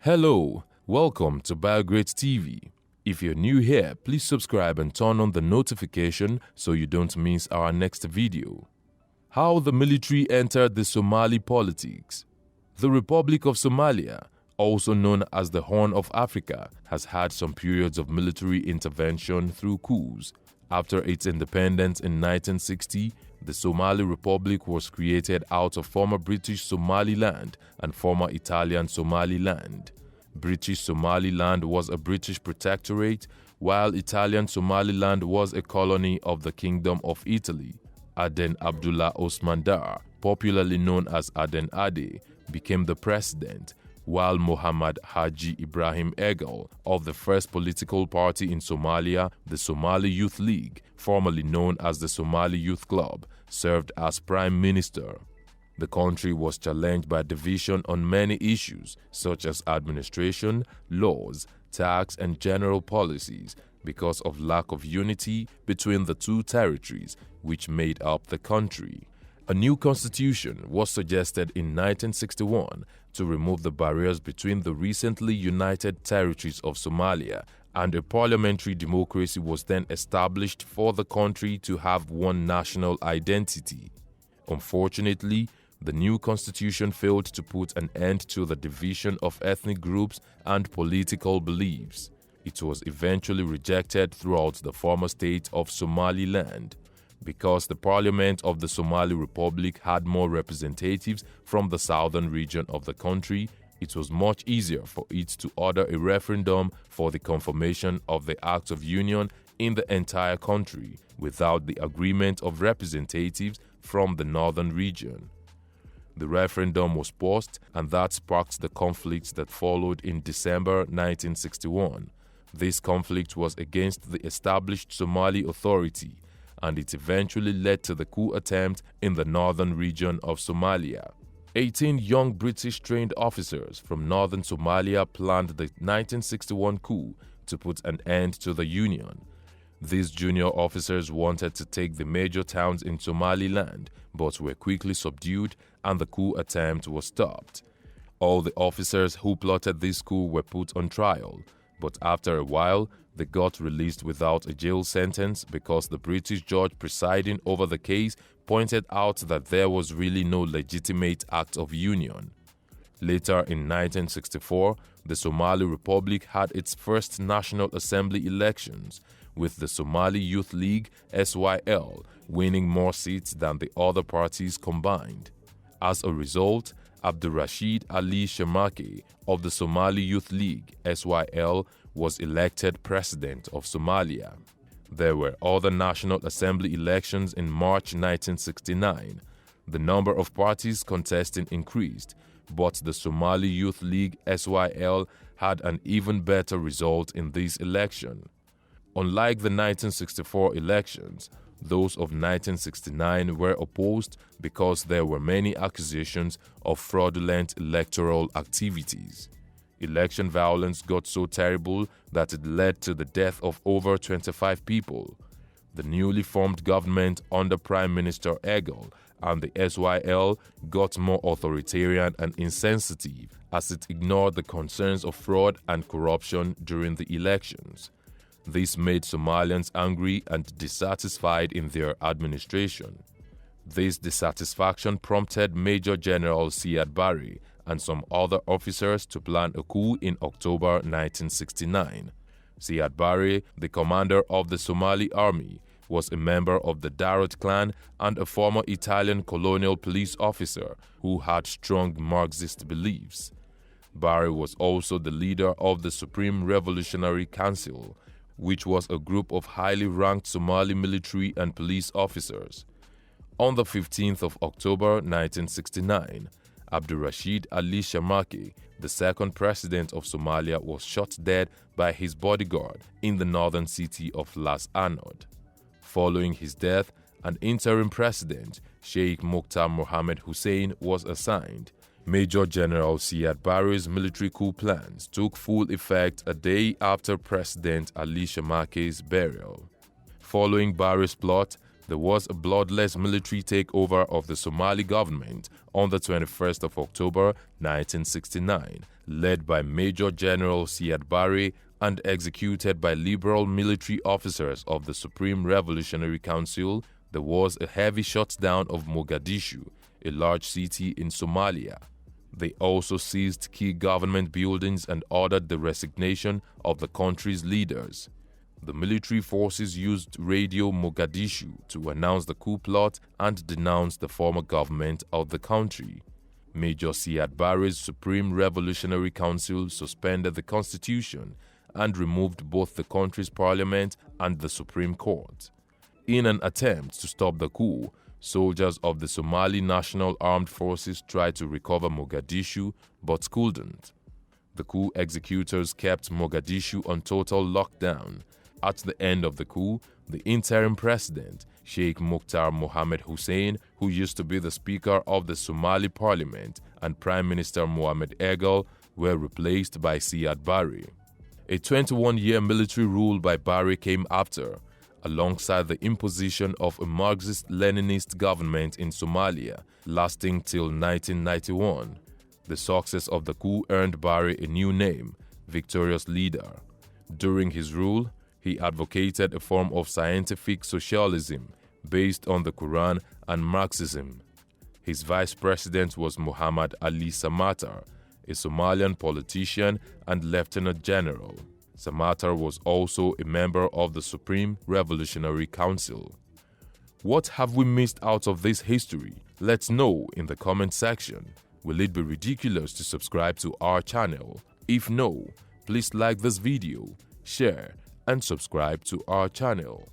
Hello, welcome to Belgrade TV. If you're new here, please subscribe and turn on the notification so you don't miss our next video. How the military entered the Somali politics. The Republic of Somalia, also known as the Horn of Africa, has had some periods of military intervention through coups. After its independence in 1960, the Somali Republic was created out of former British Somaliland and former Italian Somaliland. British Somaliland was a British protectorate, while Italian Somaliland was a colony of the Kingdom of Italy. Aden Abdullah Osman Dar, popularly known as Aden Ade, became the president, while Muhammad Haji Ibrahim Egal of the first political party in Somalia, the Somali Youth League, formerly known as the Somali Youth Club, served as prime minister. The country was challenged by division on many issues such as administration, laws, tax and general policies because of lack of unity between the two territories which made up the country. A new constitution was suggested in 1961 to remove the barriers between the recently united territories of Somalia, and a parliamentary democracy was then established for the country to have one national identity. Unfortunately, the new constitution failed to put an end to the division of ethnic groups and political beliefs. It was eventually rejected throughout the former state of Somaliland. Because the parliament of the Somali Republic had more representatives from the southern region of the country, it was much easier for it to order a referendum for the confirmation of the Act of Union in the entire country without the agreement of representatives from the northern region. The referendum was paused, and that sparked the conflict that followed in December 1961. This conflict was against the established Somali Authority, and it eventually led to the coup attempt in the northern region of Somalia. 18 young British-trained officers from northern Somalia planned the 1961 coup to put an end to the union. These junior officers wanted to take the major towns in Somaliland, but were quickly subdued and the coup attempt was stopped. All the officers who plotted this coup were put on trial, but after a while, they got released without a jail sentence because the British judge presiding over the case pointed out that there was really no legitimate act of union. Later in 1964, the Somali Republic had its first National Assembly elections, with the Somali Youth League (SYL) winning more seats than the other parties combined. As a result, Abdurrashid Ali Shemake of the Somali Youth League (SYL) was elected president of Somalia. There were other National Assembly elections in March 1969. The number of parties contesting increased, but the Somali Youth League (SYL) had an even better result in this election. Unlike the 1964 elections, those of 1969 were opposed because there were many accusations of fraudulent electoral activities. Election violence got so terrible that it led to the death of over 25 people. The newly formed government under Prime Minister Egal and the SYL got more authoritarian and insensitive as it ignored the concerns of fraud and corruption during the elections. This made Somalians angry and dissatisfied in their administration. This dissatisfaction prompted Major General Siad Barre and some other officers to plan a coup in October 1969. Siad Barre, the commander of the Somali army, was a member of the Darod clan and a former Italian colonial police officer who had strong Marxist beliefs. Barre was also the leader of the Supreme Revolutionary Council, which was a group of highly ranked Somali military and police officers. On the 15th of October 1969, Abdurrashid Ali Shemake, the second president of Somalia, was shot dead by his bodyguard in the northern city of Las Anod. Following his death, an interim president, Sheikh Mukhtar Mohammed Hussein, was assigned. Major General Siad Barre's military coup plans took full effect a day after President Ali Shemake's burial. Following Barre's plot, There was a bloodless military takeover of the Somali government on the 21st of October 1969, led by Major General Siad Barre and executed by liberal military officers of the Supreme Revolutionary Council. There was a heavy shutdown of Mogadishu, a large city in Somalia. They also seized key government buildings and ordered the resignation of the country's leaders. The military forces used Radio Mogadishu to announce the coup plot and denounce the former government of the country. Major Siad Barre's Supreme Revolutionary Council suspended the constitution and removed both the country's parliament and the Supreme Court. In an attempt to stop the coup, soldiers of the Somali National Armed Forces tried to recover Mogadishu but couldn't. The coup executors kept Mogadishu on total lockdown. At the end of the coup, the interim president, Sheikh Mukhtar Mohamed Hussein, who used to be the Speaker of the Somali Parliament, and Prime Minister Mohamed Egal were replaced by Siad Barre. A 21-year military rule by Barre came after, alongside the imposition of a Marxist-Leninist government in Somalia, lasting till 1991. The success of the coup earned Barre a new name, Victorious Leader. During his rule, he advocated a form of scientific socialism based on the Quran and Marxism. His vice president was Muhammad Ali Samatar, a Somalian politician and lieutenant general. Samatar was also a member of the Supreme Revolutionary Council. What have we missed out of this history? Let's know in the comment section. Will it be ridiculous to subscribe to our channel? If no, please like this video, share, and subscribe to our channel.